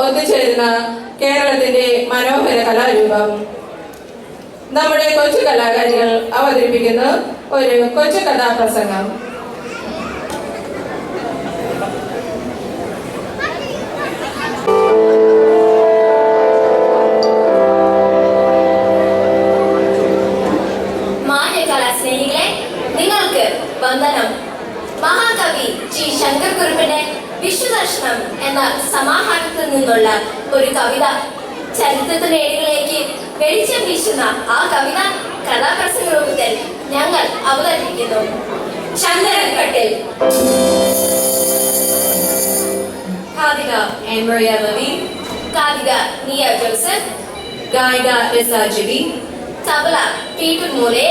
ഒത്തുചേരുന്ന കേരളത്തിന്റെ മനോഹര കലാരൂപം. നമ്മുടെ കൊച്ചു കലാകാരികൾ അവതരിപ്പിക്കുന്ന ഒരു കൊച്ചു കഥാപ്രസംഗം. മാന്യകലാസ്നേഹികളെ, നിങ്ങൾക്ക് വന്ദനം. മഹാകവി ജി ശങ്കർകുറുപ്പിന്റെ വിശ്വദർശനം എന്ന സമാഹാരത്തിൽ നിന്നുള്ള ഒരു കവിത, ചരിത്രത്തിനേടുകളിലേക്ക് വെളിച്ചം വീശുന്ന ആ കവിത കഥാപ്രസംഗ രൂപത്തിൽ ഞങ്ങൾ അവതരിപ്പിക്കുന്നു. ചന്ദനക്കട്ടിൽ. കാതിക ആൻ മറിയ ലവി, കാതിക നിയ ജോസഫ്, ഗായിക ലിസ ജിബി, തബല പീറ്റർ മോലെ,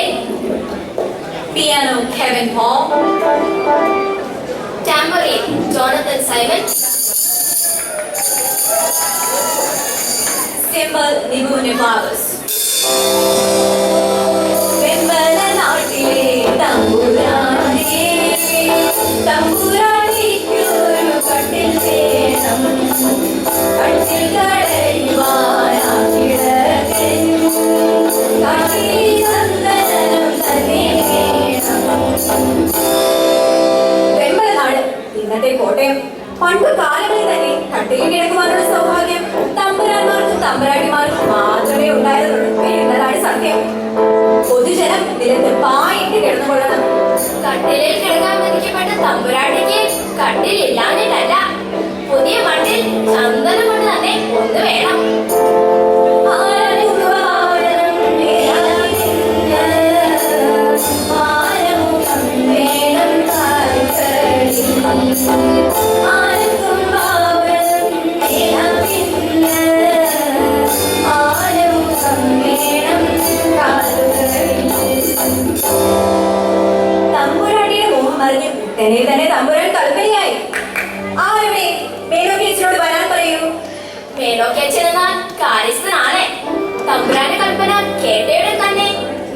piano Kevin Paul, tambourine Jonathan Simon, cymbal Nibu Nivalis. വെമ്പല നാട്ടിലെ തമ്പുരാനേ, തമ്പുരാനിക്കൊരു കട്ടിൽ വേണം, കട്ടിൽ കടയുവാനാകിടകനും കാട്ടിൽ ചന്ദനം തന്നെ വേണം. വെമ്പലനാട് ഇന്നത്തെ കോട്ടയം. പണ്ട് കാലങ്ങളിൽ തന്നെ കട്ടിലിൽ കിടക്കുവാനുള്ള സൗഭാഗ്യം തമ്പുരാന്മാർക്കും തമ്പുരാട്ടിമാർക്കും മാത്രമേ ഉണ്ടായിരുന്നുള്ളൂ എന്നതാണ് സത്യം. പൊതുജനം നിലത്ത് പായിട്ട് കിടന്നുകൊള്ളണം. കട്ടിലിൽ കിടക്കാൻ വിധിക്കപ്പെട്ട തമ്പുരാട്ടിക്ക് കട്ടിലില്ലാഞ്ഞിട്ടല്ല, പുതിയ മണ്ണിൽ ചന്ദനം കൊണ്ട് തന്നെ ഒന്ന് വേണം. തമ്പുരാട്ടിയുടെ മോഹം അറിഞ്ഞ് തന്നെ തമ്പുരാൻ കൽപ്പനയായി. ആരുടെ മേനോക്കേച്ചിനോട് വരാൻ പറയൂ. മേനോക്കേച്ചൻ എന്നാൽ കാര്യസ്ഥനാണ്. തമ്പുരാന്റെ കൽപ്പന കേട്ടയുടെ തന്നെ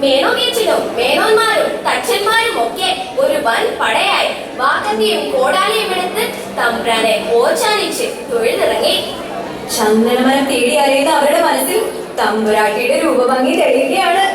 മേനോക്കേച്ചിനും മേനോന്മാരും തച്ചന്മാരും ഒക്കെ ഒരു വൻ പടയായി വാക്കത്തിയും കോടാലിയും എടുത്ത് തമ്പുരാനെ ഓച്ചാനിച്ച് തൊഴുതിറങ്ങി. ചന്ദനമരം തേടി അറിയുന്ന അവരുടെ മനസ്സിൽ തമ്പുരാട്ടിയുടെ രൂപഭംഗി തെളിയുകയാണ്.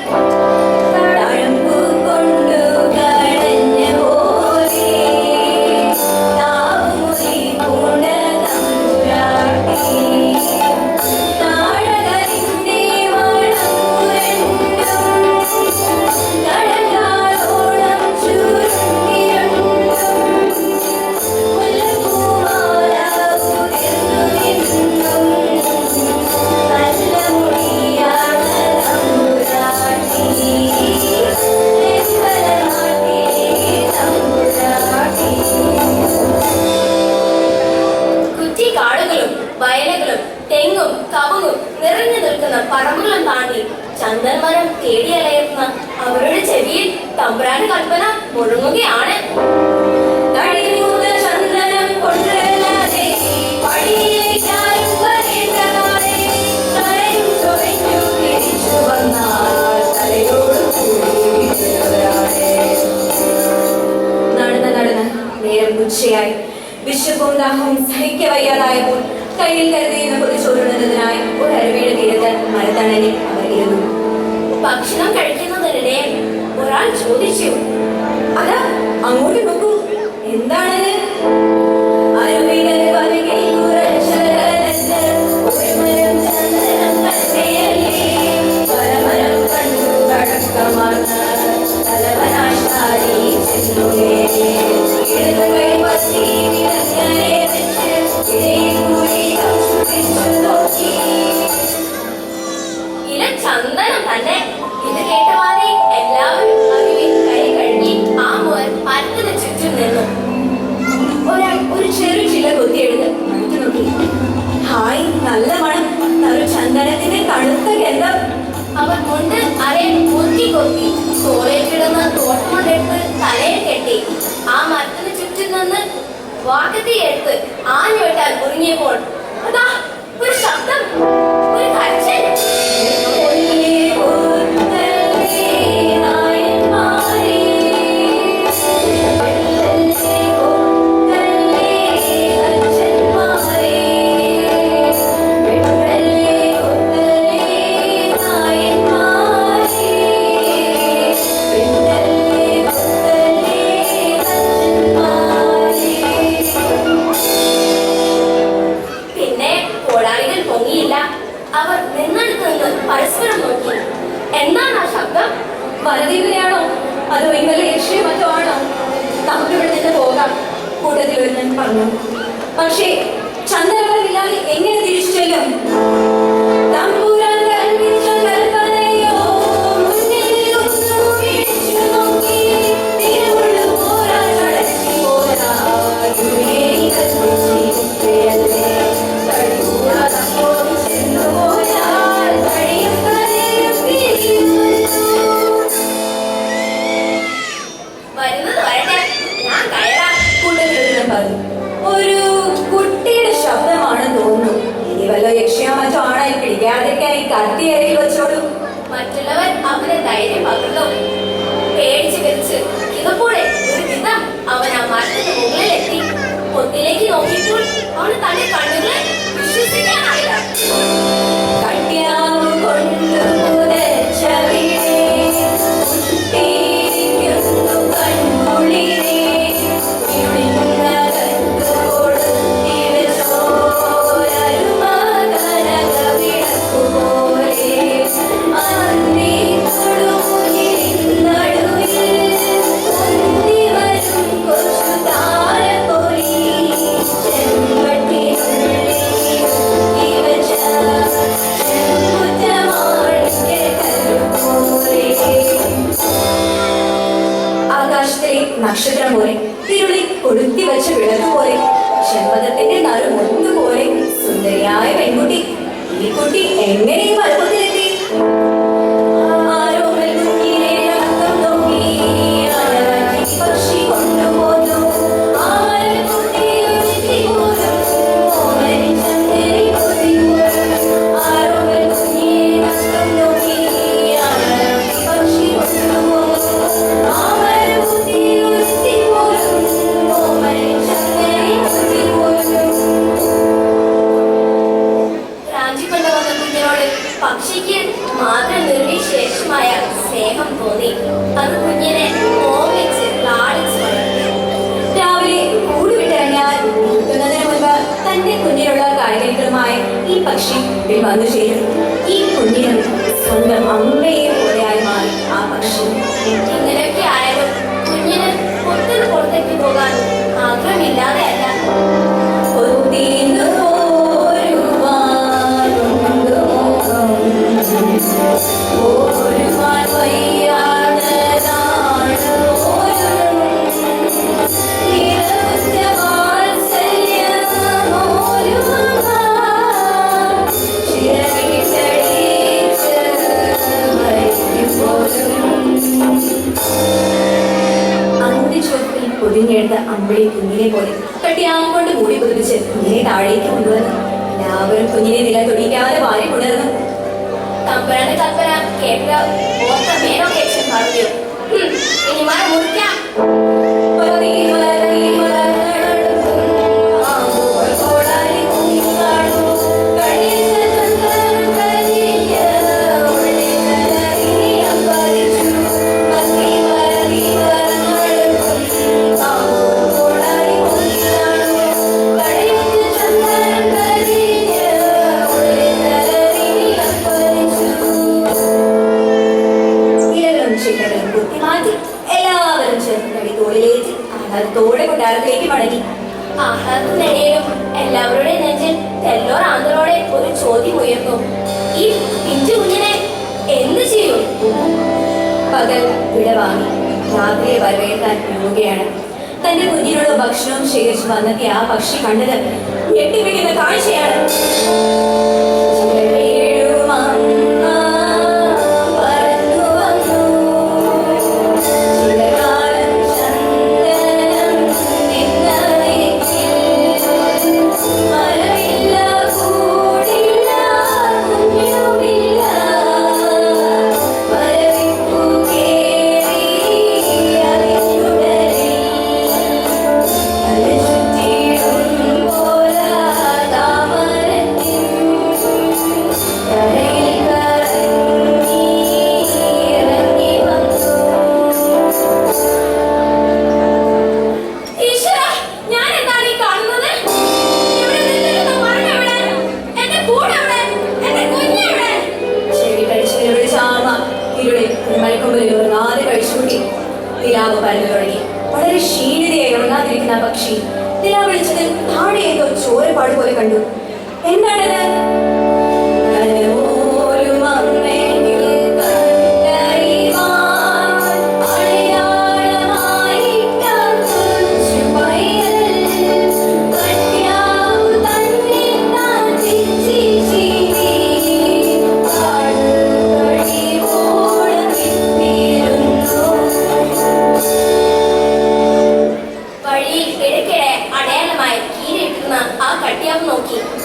പറമ്പുകളും താണ്ടി ചന്ദനമരം തേടിയലയുന്ന അവരുടെ ചെവിയിൽ തമ്പുരാന്റെ കൽപ്പന മുഴങ്ങുകയാണ്. നടന്ന് നേരം ഉച്ചയായി. വിശപ്പും ദാഹവും സഹിക്കവയ്യാതായപ്പോൾ കയ്യിൽ കരുതിയിരുന്ന പൊതിച്ചോറുന്നതിനായി ഒരു അരുവിയുടെ തീരത്ത് മരത്തണലിൽ അവർ ഇരുന്നു. ഭക്ഷണം കഴിക്കുന്നതിനിടെ ഒരാൾ ചോദിച്ചു, അതാ അങ്ങോട്ട് നോക്കൂ, എന്താണത്? ചന്ദനം തന്നെ. ഇത് കേട്ടവാതെ എല്ലാവരും കൈ കഴുകി ആ മോൻ മരത്തിന് ചുറ്റും നിന്നു. ഒരാൾ ഒരു ചെറു ചില കൊത്തിയെടുത്ത് മണത്തു നോക്കി. ഹായ്, നല്ല മണം, ഒരു ചന്ദനത്തിന്റെ തണുത്ത ഗന്ധം. അവർ മുണ്ട് അരയിൽ കൊത്തി കൊത്തി തോളയിൽ കിടന്ന തോട്ടം കൊണ്ടെടുത്ത് തലയിൽ കെട്ടി ആ മരത്തിന് ചുറ്റും നിന്ന് വാക്കത്തി എടുത്ത് ആഞ്ഞു വെട്ടാൻ ഒരുങ്ങിയപ്പോൾ അതാ ഒരു ശബ്ദം, ഒരു കരച്ചിൽ. പക്ഷേ ചന്ദ്രമലമില്ലാതെ എങ്ങനെ തിരിച്ചു ചെല്ലും? തമ്പുരാൻ കൽപ്പിച്ച കൽപ്പനയോ മുന്നിലൊന്നു വീഴ്ച നോക്കി തിരുവുള്ളു പോരാ നടത്തി പോരാ ദുരേനി കൽപ്പിച്ചിട്ടല്ലേ കഴിവുള്ളപ്പോൾ ചെന്നു പോയാൽ കഴിയും കരയും പിരിയുന്നു. വരുന്നത് വരട്ടെ, ഞാൻ കയറാം. കൂട്ടത്തിലൊരുവൻ പറഞ്ഞു. ഒരു കുട്ടിയുടെ ശബ്ദമാണെന്ന് തോന്നുന്നു. ഇനി വല്ല യക്ഷിയോ മറ്റോ ആണായി പിടിക്കാതിരിക്കാൻ ഈ കത്തി അരയിൽ വെച്ചോളൂ. മറ്റുള്ളവർ അവനെ ധൈര്യം പകർന്നു. പേടിച്ച് വെച്ച് ഇതപ്പോഴെ ഒരു വിധം അവൻ ആ മരത്തിന് മുകളിലെത്തി. ഒന്നിലേക്ക് നോക്കിയപ്പോൾ അവന് തന്റെ കണ്ണുകളെ വിശ്വസിക്കാനായില്ല. കട്യാവ് കൊണ്ടു പുതച്ച വീടേ, കുട്ടിയിരിക്കുന്നു കൺകുളിരേ, നക്ഷത്രം പോലെ തിരുളി കൊളുത്തി വെച്ച വിളക്ക് പോലെ ചെമ്പകത്തിന്റെ നറും ഒന്നുപോലെ സുന്ദരിയായ പെൺകുട്ടി. ഈ കുട്ടി എങ്ങനെ ഈ പർവ്വതത്തിലെത്തി? ആരോമൽ കുഞ്ഞിനെ രക്തം നോക്കി അഴകി പക്ഷി കൊണ്ടുപോന്നു. ആമൽ കുട്ടി ഒരുത്തി പോലും ഓമനി ചന്ദ്രനി കൊതി പോലും. ആരോമൽ കുഞ്ഞിനെ രക്തം നോക്കി അഴകി പക്ഷി കൊണ്ടുപോന്നു. ആമൽ കുട്ടി ഒരുത്തി പോലും ഓമനി ചന്ദ്രനി കൊതി പോലും. രാജിക്കൊണ്ടുവന്ന കുഞ്ഞിനോട് പക്ഷിക്ക് മാത്രം നിർവിശേഷമായ സ്നേഹം തോന്നി. അത് കുഞ്ഞിനെ മോഹിച്ച് ലാളിച്ച് വളർത്തി. രാവിലെ കൂടുവിട്ടിറങ്ങിയാൽ എത്തുന്നതിന് മുൻപ് തന്റെ കുഞ്ഞിനുള്ള കാര്യങ്ങളുമായി ഈ പക്ഷി വീട്ടിൽ വന്നു ചേരും. ഈ കുഞ്ഞിനും സ്വന്തം അമ്മയെ പോലെയായി മാറി ആ പക്ഷി. ഇങ്ങനെയൊക്കെ ആയാലും കുഞ്ഞിന് പുറത്തിന് പുറത്തേക്ക് പോകാൻ ആഗ്രഹമില്ലാതെയല്ല. ഒത്തിന്നു ഓരുവാൻ വയ്യാതതാണ് ഓരും നിരവധി വാത്സല്യമോരുമ ചിരവിട്ടടിച്ച് മരിക്കുമ്പോഴും. അന്ത്യചുവപ്പിൽ പൊതിഞ്ഞെടുത്ത അമ്പിളി കുഞ്ഞിനെ പോലെ കട്ടിയാൻ കൊണ്ട് മൂടി പുതിപ്പിച്ച് കുഞ്ഞിനെ താഴേക്ക് കൊണ്ടുവന്നു. എല്ലാവരും കുഞ്ഞിനെ നില തൊടിക്കാതെ വാരി പുണർന്നു. തമ്പുരാന്റെ കൽപ്പന കേട്ട ഓർത്ത മേനോക്കെ പറഞ്ഞു. ഇനി മരം മുറിക്കാം. എല്ലാവരും ചേർന്ന് തോളിലേറ്റ് ആഹ്ലാദത്തോടെ കൊട്ടാരത്തിലേക്ക് മടങ്ങി. ആഹ്ലാദത്തിനിടയിലും എല്ലാവരുടെ നെഞ്ചിൽ തെല്ലോർ ആന്തറോടെ ഒരു ചോദ്യം ഉയർന്നു. ഈ പിഞ്ചു കുഞ്ഞിനെ എന്ത് ചെയ്യും? പകൽ വിടവാങ്ങി രാത്രിയെ വരവേൽക്കാൻ പോവുകയാണ്. തന്റെ കുഞ്ഞിനോട് ഭക്ഷണവും ശേഖരിച്ച് വന്നെത്തിയ ആ പക്ഷി കണ്ടത് ഞെട്ടിപ്പിക്കുന്ന കാഴ്ചയാണ്. വളരെ ക്ഷീണിതയായി ഉറങ്ങാതിരിക്കുന്ന പക്ഷി നില വിളിച്ചതിൽ താഴെ കണ്ടു. എന്താണത്?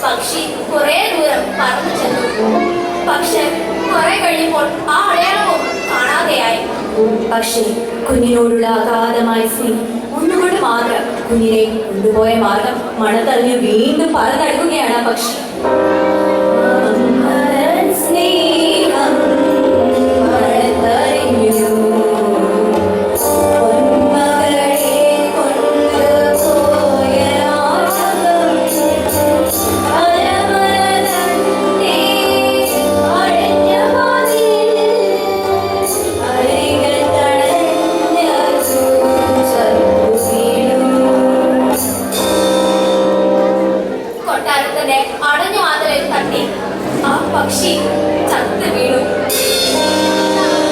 പക്ഷി കുറെ ദൂരം പറന്നു ചെന്നു. പക്ഷെ കുറെ കഴിഞ്ഞപ്പോൾ ആ അടയാളവും കാണാതെയായി. പക്ഷേ കുഞ്ഞിനോടുള്ള അഗാധമായ സ്നേഹം ഒന്നുകൊണ്ട് മാത്രം കുഞ്ഞിനെ കൊണ്ടുപോയ മാർഗം മണത്തറിഞ്ഞ് വീണ്ടും പറന്നടക്കുകയാണ് ആ പക്ഷി. സ്നേഹം മണത്തറിഞ്ഞു പക്ഷി ചത്ത് വീണു.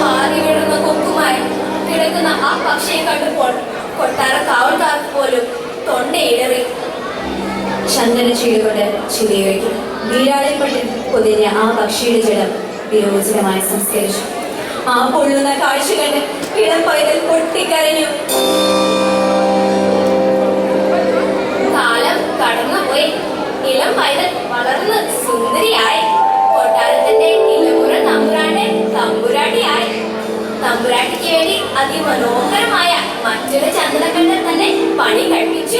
പാതി വീഴുന്ന കൊക്കുമായി കിടക്കുന്ന ആ പക്ഷിയെ കണ്ടപ്പോൾ കൊട്ടാര കാവൽക്കാർക്ക് പോലും തൊണ്ടയിടറി. ചന്ദന ചീടുകൊണ്ട് ചിതയൊഴുകി വീരാളിപ്പെട്ട് പൊതിഞ്ഞ ആ പക്ഷിയുടെ ജഡം വിരോചനമായി സംസ്കരിച്ചു. ആ പൊള്ളുന്ന കാഴ്ച കണ്ട് ഇളം പൈതൽ പൊട്ടിക്കരഞ്ഞു. കാലം കടന്നുപോയി. ഇളം പൈതൽ വളർന്ന് സുന്ദരിയായി. കൊട്ടാരത്തിന്റെ ഇലമുറ തമ്പുരാട്ടിയായി. തമ്പുരാട്ടിക്ക് വേണ്ടി അതിമനോഹരമായ മറ്റൊരു ചന്ദനക്കണ്ഠൻ തന്നെ പണി കഴിപ്പിച്ചു.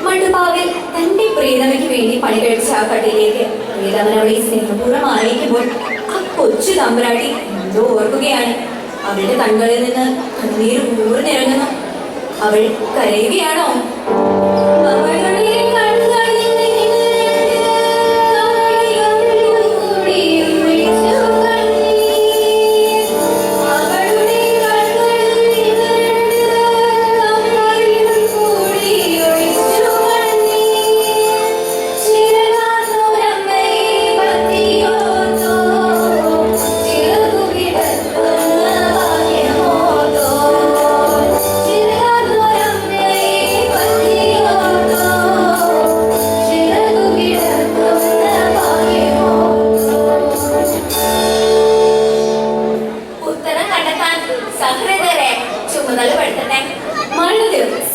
മണ്ടുപാവിൽ തന്റെ പ്രിയതമയ്ക്ക് വേണ്ടി പണി കഴിച്ച ആ കട്ടിലേക്ക് പ്രിയതമൻ അവളെ സ്നേഹപൂർവ്വം ആയിരിക്കുമ്പോൾ ആ കൊച്ചു തമ്പുരാട്ടി എന്തോ ഓർക്കുകയാണ്. അവളുടെ കണ്ണുകളിൽ നിന്ന് കണ്ണീർ ഊർന്നിറങ്ങുന്നു. അവൾ കരയുകയാണോ?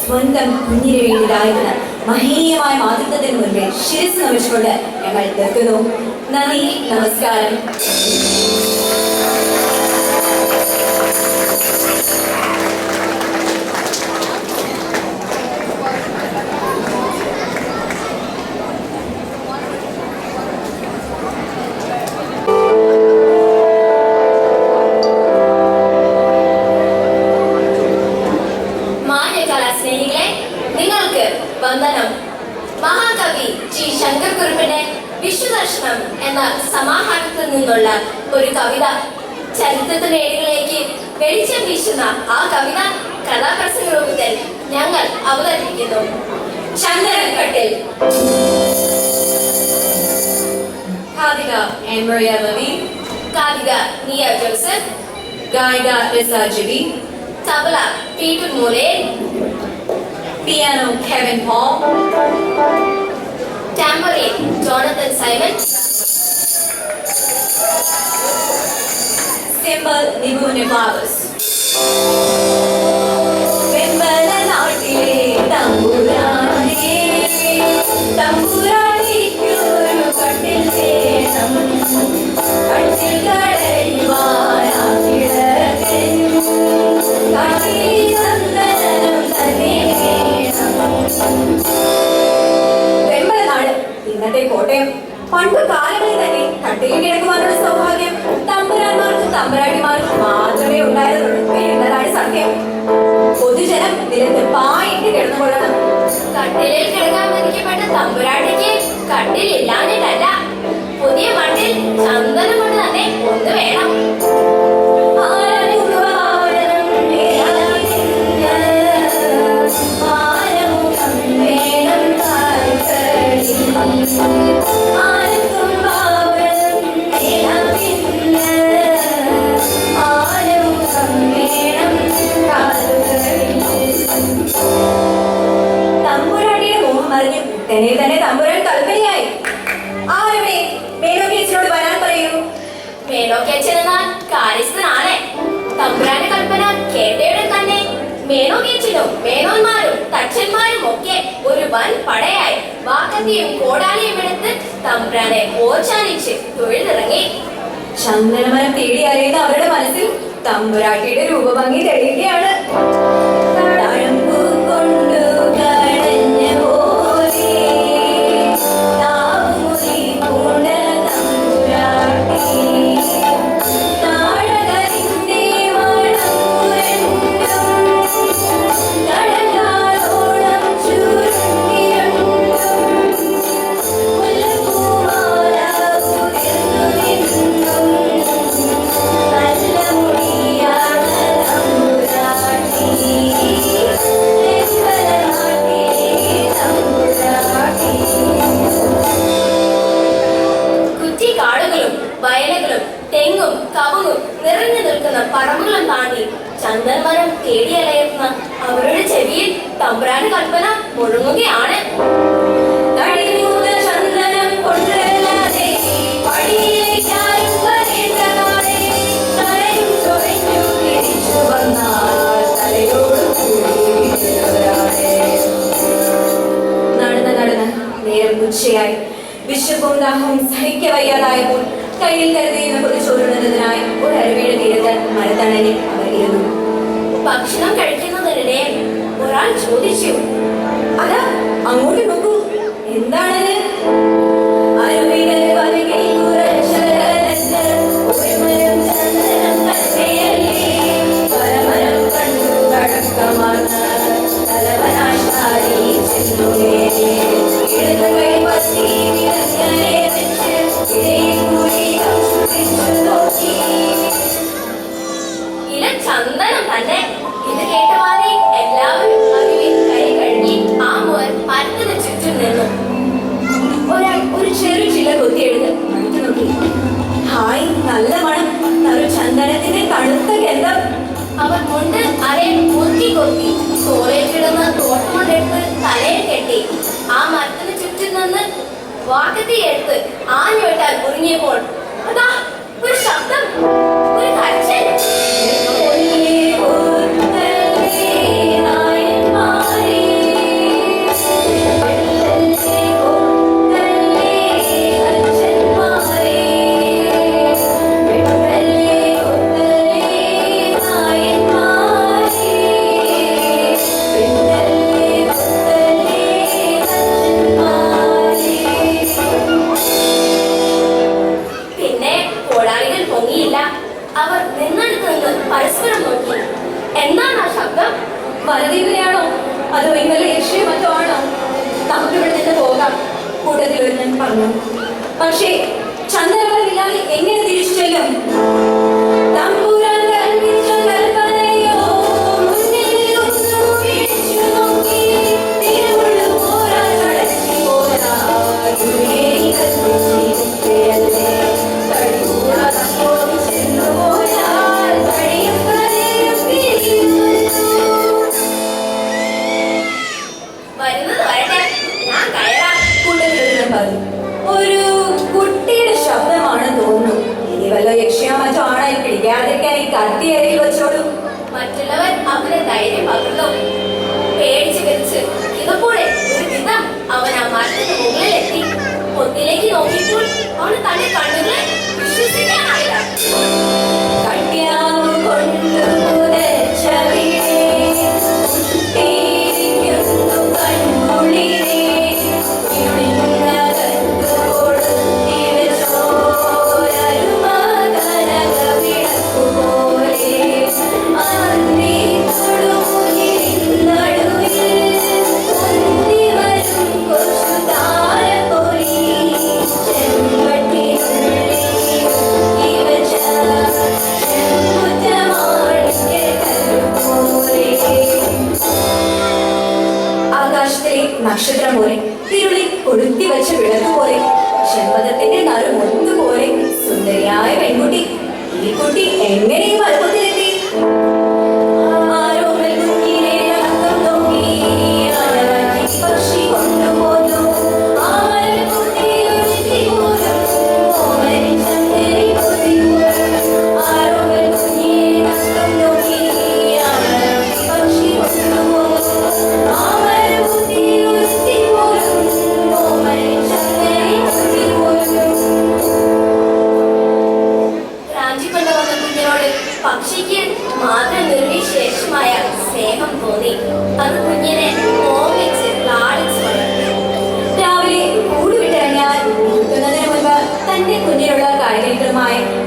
സ്വന്തം കുഞ്ഞിന് വേണ്ടിയിതായിരുന്ന മഹനീയമായ മാതൃത്വത്തിന് മുൻപേ ശിരസ് നമിച്ചുകൊണ്ട് ഞങ്ങൾ നിർത്തുന്നു. നന്ദി, നമസ്കാരം. വന്ദനം. മഹാകവി ജി ശങ്കർകുറുപ്പിന്റെ വിശ്വദർശനം എന്ന സമാഹാരത്തിൽ നിന്നുള്ള ഒരു കവിത ചരിത്രത്തിനേടുകളിലേക്ക് വെളിച്ചം വീശുന്ന ആ കവിത കഥാപ്രസംഗ രൂപത്തിൽ ഞങ്ങൾ അവതരിപ്പിക്കുന്നു. ചന്ദനക്കട്ടിൽ. കാതിക ആൻ മറിയ ലവി, കാതിക നിയ ജോസഫ്, ഗായിക റിസ ജിബി, തബല പീറ്റർ മോലെ, piano Kevin Paul, tambourine Jonathan Simon, cymbal Nibu Nivavas. Vimbala naatile tamburaane, tamburani kyuru kattil venam, kattil kadalivana kidaken, kati sandanam tane. വെമ്പലനാട് ഇന്നത്തെ കോട്ടയം. പണ്ടു കാലങ്ങളിൽ തന്നെ തട്ടിൽ കിടക്കുവാനുള്ള സൗഭാഗ്യം തമ്പുരാന്മാർക്കും തമ്പുരാട്ടിമാർക്കും മാത്രമേ ഉണ്ടായിരുന്നുള്ളൂ എന്നതാണ് സത്യം. പൊതുജനം നിലത്ത് പായിട്ട് കിടന്നുകൊള്ളണം. കട്ടിലിൽ കിടക്കാൻ വിധിക്കപ്പെട്ട തമ്പുരാട്ടിക്ക് കട്ടിലില്ലാഞ്ഞിട്ടല്ല, പുതിയ മണ്ണിൽ ചന്ദനം കൊണ്ട് തന്നെ ഒന്ന് വേണം. മേനോകേച്ചിലും മേനോന്മാരും തച്ചന്മാരും ഒക്കെ ഒരു വൻ പടയായി വാക്കത്തിയും കോടാലിയും എടുത്ത് തമ്പ്രാനെ ഓച്ചാനിച്ച് തൊഴുതിറങ്ങി. ചന്ദനമരം തേടി അറിയുന്ന അവരുടെ മനസ്സിൽ തമ്പുരാട്ടിയുടെ രൂപഭംഗി തെളിയുകയാണ്. തഴമ്പു കൊണ്ടു കടഞ്ഞ പോലെ താവുമുറി പൂണ്ട തമ്പുരാട്ടി താഴകരിന്റെ വളമുരണ്ടും കടലാളോളം ചുരുങ്ങിരണ്ടും മുല്ലപ്പൂമാല ഉതിർന്നു നിന്നും നല്ല മുടിയാണ് തമ്പുരാട്ടി തമ്പുരാട്ടി. കുറ്റിക്കാടുകളും വയലുകളും തെങ്ങും കവുങ്ങും നിറഞ്ഞു നിൽക്കുന്ന പറമ്പുകളും താണ്ടി ചന്ദനമരം തേടിയലയുന്ന അവരുടെ ചെവിയിൽ തമ്പുരാന്റെ കൽപ്പന മുഴങ്ങുകയാണ്. തടിയൂത ചന്ദനം കൊണ്ടല്ലാതെ പടിയിലേക്കാരും വരേണ്ടതാണേ. തലയും ചൊറിഞ്ഞു തിരിച്ചു വന്നാൽ തലയോട് കൂടി വീഴുന്നവരാണേ. നടന്ന് നേരം ഉച്ചയായി. വിശപ്പും ദാഹവും സഹിക്കവയ്യാതായപ്പോൾ കയ്യിൽ കരുതിയിരുന്ന പൊതിച്ചോറുന്നതിനായി ഒരു അരുവിയുടെ തീരത്ത് മരത്തണലിൽ അവർ ഇരുന്നു. ഭക്ഷണം കഴിക്കുന്നതിനിടെ ഒരാൾ ചോദിച്ചു, അതാ അങ്ങോട്ട് നോക്കൂ, എന്താണത്? അരുവിയുടെ വലകിൽ കുറച്ചകലത്ത് ഒരു മരം ചന്ദനം തന്നെയല്ലേ. പരമരം കണ്ടു കടക്കമാർന്ന് തലവനാശാരി ചെന്നുനേ. ഇടതു കൈ പത്തി വിരങ്ങനെ വെച്ച് ഇടയിൽ കൂടി ചുറ്റിച്ചു നോക്കി. ഇല ചന്ദനം തന്നെ. ഇത് കേട്ടവാതെ എല്ലാവരും അരുവിൽ കൈ കഴുകി ആ മോൻ മരത്തിന് ചുറ്റും നിന്നു. ഒരാൾ ഒരു ചെറു ചില കൊത്തിയെടുത്ത് മണത്തു നോക്കി. ഹായ്, നല്ല മണം. നറു ചന്ദനത്തിന്റെ തണുത്ത ഗന്ധം. അവർ മുണ്ട് അരയിൽ കൊത്തി കൊത്തി തോളേറ്റിടുന്ന തോട്ടുകൊണ്ടെടുത്ത് തലയിൽ കെട്ടി ആ മരത്തിന് ചുറ്റും നിന്ന് വാക്കത്തി എടുത്ത് ആഞ്ഞു വെട്ടാൻ കുടുങ്ങിയപ്പോൾ അതാ ഒരു ശബ്ദം, ഒരു കരച്ചിൽ. പിന്നെ കോടാലികൾ പൊങ്ങിയില്ല. അവർ നിന്നെടുത്ത് നിന്ന് പരസ്പരം നോക്കി. എന്താണ് ആ ശബ്ദം? വനദീപനെയാണോ അതോ ഇന്നലെ യക്ഷിയോ മറ്റോ ആണോ? നമുക്ക് ഇവിടെ നിന്ന് പോകാം, കൂട്ടത്തിൽ ഒരുവൻ പറഞ്ഞു. പക്ഷേ ചന്ദനമരമില്ലാതെ എങ്ങനെ തിരിച്ചു ചെല്ലും? തമ്പുരാൻ കൽപ്പിച്ച കൽപ്പനയോ മുന്നിൽ നിന്നു വീഴ്ച നോക്കി. തിരുമുള്ളു പോരാ കടച്ചു പോരാ ഗുരുവിനെ കൽപ്പിച്ചിരിക്കയല്ലേ. തടികൂടാതപ്പോൾ ചെന്നു പോയാൽ തടിയും കരയും പിരിയുന്നു. വരുന്നത് വരട്ടെ, ഞാൻ കയറാം. കൂട്ടത്തിലൊരുവൻ പറഞ്ഞു. ഒരു കുട്ടിയുടെ ശബ്ദമാണെന്ന് തോന്നുന്നു. ഇനി വല്ല യക്ഷിയോ മറ്റോ ആണായി പിടിക്കാതിരിക്കാൻ ഈ കത്തി അരയിൽ വെച്ചോളൂ. മറ്റുള്ളവർ അവന് ധൈര്യം പകർന്നു. പേടിച്ച് വിളിച്ച് ഇതുപോലെ ഒരു വിധം അവൻ ആ മരത്തിന് മുകളിലെത്തി. ഒന്നിലേക്ക് നോക്കിയപ്പോൾ അവന് തന്റെ കണ്ണുകളെ വിശ്വസിക്കാനായില്ല. കട്യാവ് കൊണ്ടു പുതച്ച വീടേ, കുട്ടിയിരിക്കുന്നു കൺകുളിരേ. ഇരുളിനകത്തു കൊളുത്തി വെച്ചോരരുമ കനകവിളക്കു പോലെ. അന്തി തൊടുമുകിലിൻ നടുവിൽ വരും കൊച്ചു താരപ്പൊലി. ചെമ്പട്ടിനുള്ളിൽ ഇവച്ച ചെമ്പുറ്റമാണിക്കല്ലുപോലെ. ആകാശത്തിലെ നക്ഷത്രം പോലെ, ഇരുളിൽ കൊളുത്തി വെച്ച വിളക്ക് പോലെ, ചെമ്പകത്തിന്റെ നറുമൊത്തുപോലെ സുന്ദരിയായ പെൺകുട്ടി. ഈ കുട്ടി എങ്ങനെ ഈ വലുപ്പത്തിലെത്തി? ആരോമൽ കുഞ്ഞിനെ നടക്കം നോക്കി അനവധി പക്ഷി കൊണ്ടുപോന്നു. ആ മരക്കുട്ടിയിൽ ഒരുത്തി പോലും ഓമനി ചന്ദ്രനെ കൊതിപോലും. ആരോമൽ കുഞ്ഞിനെ നടക്കം നോക്കി അനവധി പക്ഷി കൊണ്ടുപോന്നു.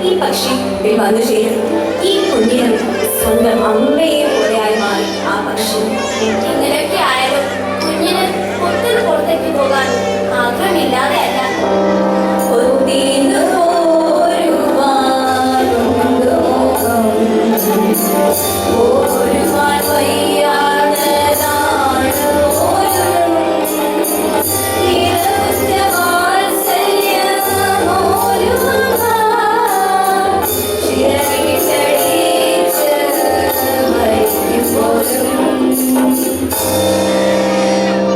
ഈ പക്ഷി ഇതിൽ വന്നു ചേരും. ഈ കുഞ്ഞിനും സ്വന്തം അമ്മയെ പോലെയായി മാറി ആ പക്ഷി. ഇങ്ങനെയൊക്കെ ആയാലും കുഞ്ഞിന് പുറത്തിന് പുറത്തേക്ക് പോകാൻ ആഗ്രഹമില്ലാതെ അല്ല. ഒത്തിന്നു പോരുവാനുണ്ടോ പോരുവാൻ വയ്യാത്തതാണ് പോലും നിറച്ച വാത്സല്യമോരുവാൻ ചിറകിട്ടടിച്ച് മരിക്കും പോലും.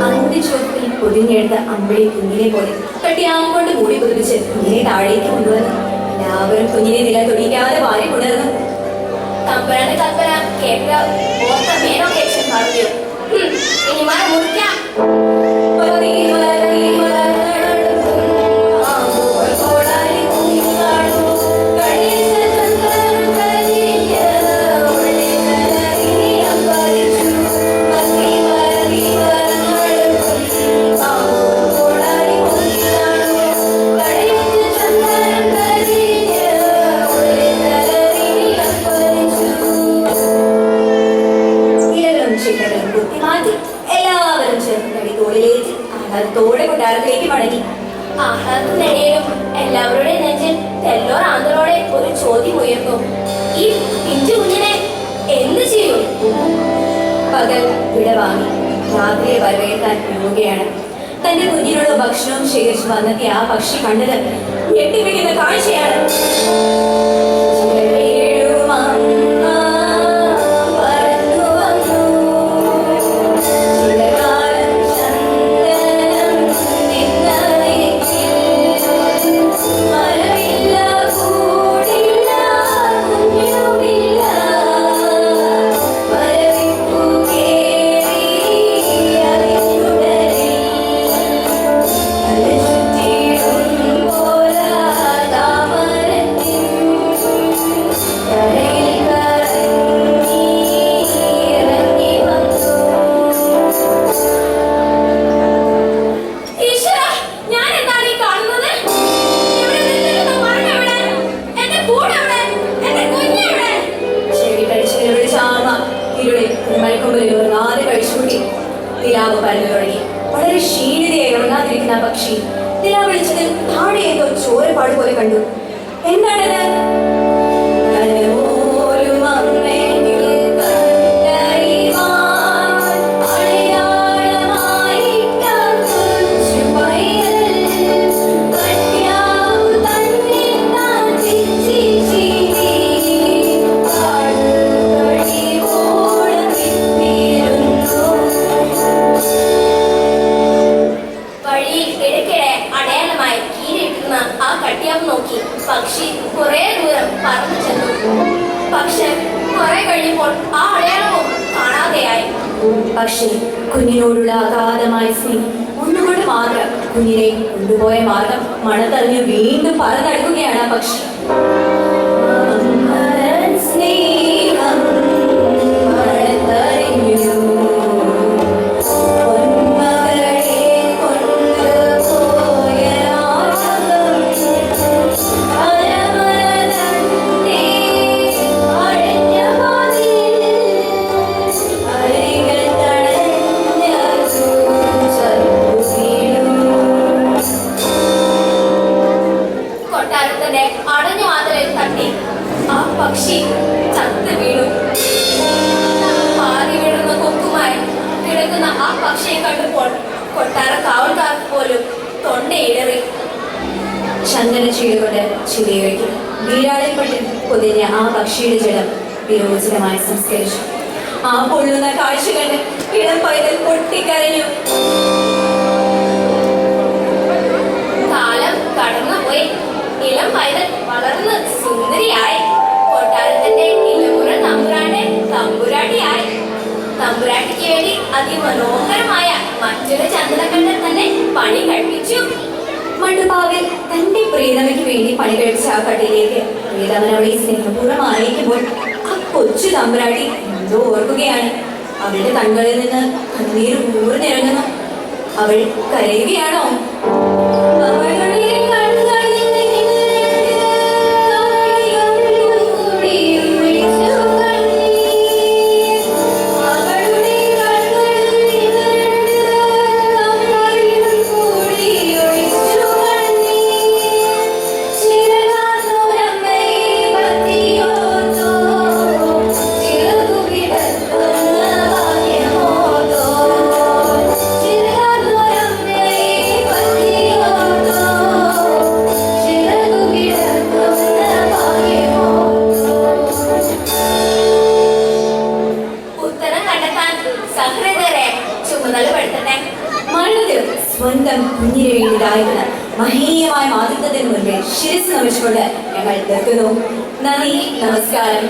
അന്ത്യചുവപ്പിൽ പൊതിഞ്ഞെടുത്ത അമ്പിളി കുഞ്ഞിനെ പോലെ കട്ടിയാം കൊണ്ട് മൂടി പൊതിപ്പിച്ച് കുഞ്ഞിനെ താഴേക്ക് കൊണ്ടുവന്നു. എല്ലാവരും കുഞ്ഞിനെ നില തൊടിക്കാതെ വാരി കൊണ്ടുവന്നു. തമ്പുരാന്റെ കൽപ്പന കേട്ട ഓർത്ത മേനോ കേശൻ പറഞ്ഞു, ഇനി മരം മുറിക്കാം. എല്ലാവരും ചേർന്ന് തോളിലേറ്റ് ആഹ്ലാദത്തോടെ കൊട്ടാരത്തിലേക്ക് മടങ്ങി. ആഹ്ലാദത്തിനിടയിലും എല്ലാവരുടെയും നെഞ്ചിൽ തെല്ലോർ ആന്തലോടെ ഒരു ചോദ്യം ഉയർന്നു. ഈ പിഞ്ചു കുഞ്ഞിനെ എന്ത് ചെയ്യും? പകൽ വിടവാങ്ങി രാത്രിയെ വരവേൽക്കാൻ പോവുകയാണ്. തന്റെ കുഞ്ഞിനുള്ള ഭക്ഷണവും ശേഖരിച്ച് വന്നെത്തിയ ആ പക്ഷി കണ്ടത് ഞെട്ടിപ്പിക്കുന്ന കാഴ്ചയാണ്. വളരെ ക്ഷീണിതയായി ഉറങ്ങാതിരിക്കുന്ന പക്ഷി നില വിളിച്ചതിൽ താഴെ ഏതോ ചോരപ്പാട് പോലെ കണ്ടു. എന്താണത്? പക്ഷി കുറെ ദൂരം പറന്നു ചെന്നു. പക്ഷെ കുറെ കഴിഞ്ഞപ്പോൾ ആ അടയാളവും കാണാതെയായി. പക്ഷി കുഞ്ഞിനോടുള്ള അഗാധമായ സ്നേഹം ഒന്നുകൊണ്ട് മാത്രം കുഞ്ഞിനെ കൊണ്ടുപോയ മാർഗം മണത്തറിഞ്ഞ് വീണ്ടും പറന്നടക്കുകയാണ് ആ പക്ഷി. സ്നേഹം മണത്തറിഞ്ഞു അടഞ്ഞു വാതിലിൽ തട്ടി ആ പക്ഷി ചത്ത് വീണു. പാതി വീഴുന്ന കൊക്കുമായി കിടക്കുന്ന ആ പക്ഷിയെ കണ്ടപ്പോൾ കൊട്ടാര കാവൽക്കാർക്ക് പോലും തൊണ്ടയിടറി. ചന്ദന ചീടുകൊണ്ട് ചിതയൊഴുകി വീരാളിൽപ്പെട്ട് പൊതിഞ്ഞ ആ പക്ഷിയുടെ ജലം വിരോചനമായി സംസ്കരിച്ചു. ആ പൊള്ളുന്ന കാഴ്ച കണ്ട് ഇളം പൈതൽ പൊട്ടിക്കരഞ്ഞു. കാലം കടന്നുപോയി. ഇളം പൈതൽ വളർന്ന് സുന്ദരിയായി. കൊട്ടാരത്തിന്റെ ഇലമുറ തമ്പുരാന്റെ തമ്പുരാട്ടിയായി. തമ്പുരാട്ടിക്ക് വേണ്ടി അതിമനോഹരമായ മറ്റൊരു ചന്ദ്രകണ്ഠൻ തന്നെ പണി കഴിപ്പിച്ചു. മണ്ടുപാവിൽ തന്റെ പ്രീതമയ്ക്ക് വേണ്ടി പണി കഴിച്ച ആ കട്ടിലേക്ക് പ്രീതമൻ അവളെ സ്നേഹപൂർവ്വം ആനയിക്കുമ്പോൾ ആ കൊച്ചു തമ്പുരാട്ടി എന്തോ ഓർക്കുകയാണ്. അവളുടെ കണ്ണുകളിൽ നിന്ന് കണ്ണീർ ഊർന്നിറങ്ങുന്നു. അവൾ കരയുകയാണോ? അവളുടെ കണ്ണുകളിൽ നിന്ന് പ്രിയതമയുടെ ശിരസ് നമിച്ചുകൊണ്ട് ഞങ്ങൾ നിർത്തുന്നു. നന്ദി, നമസ്കാരം.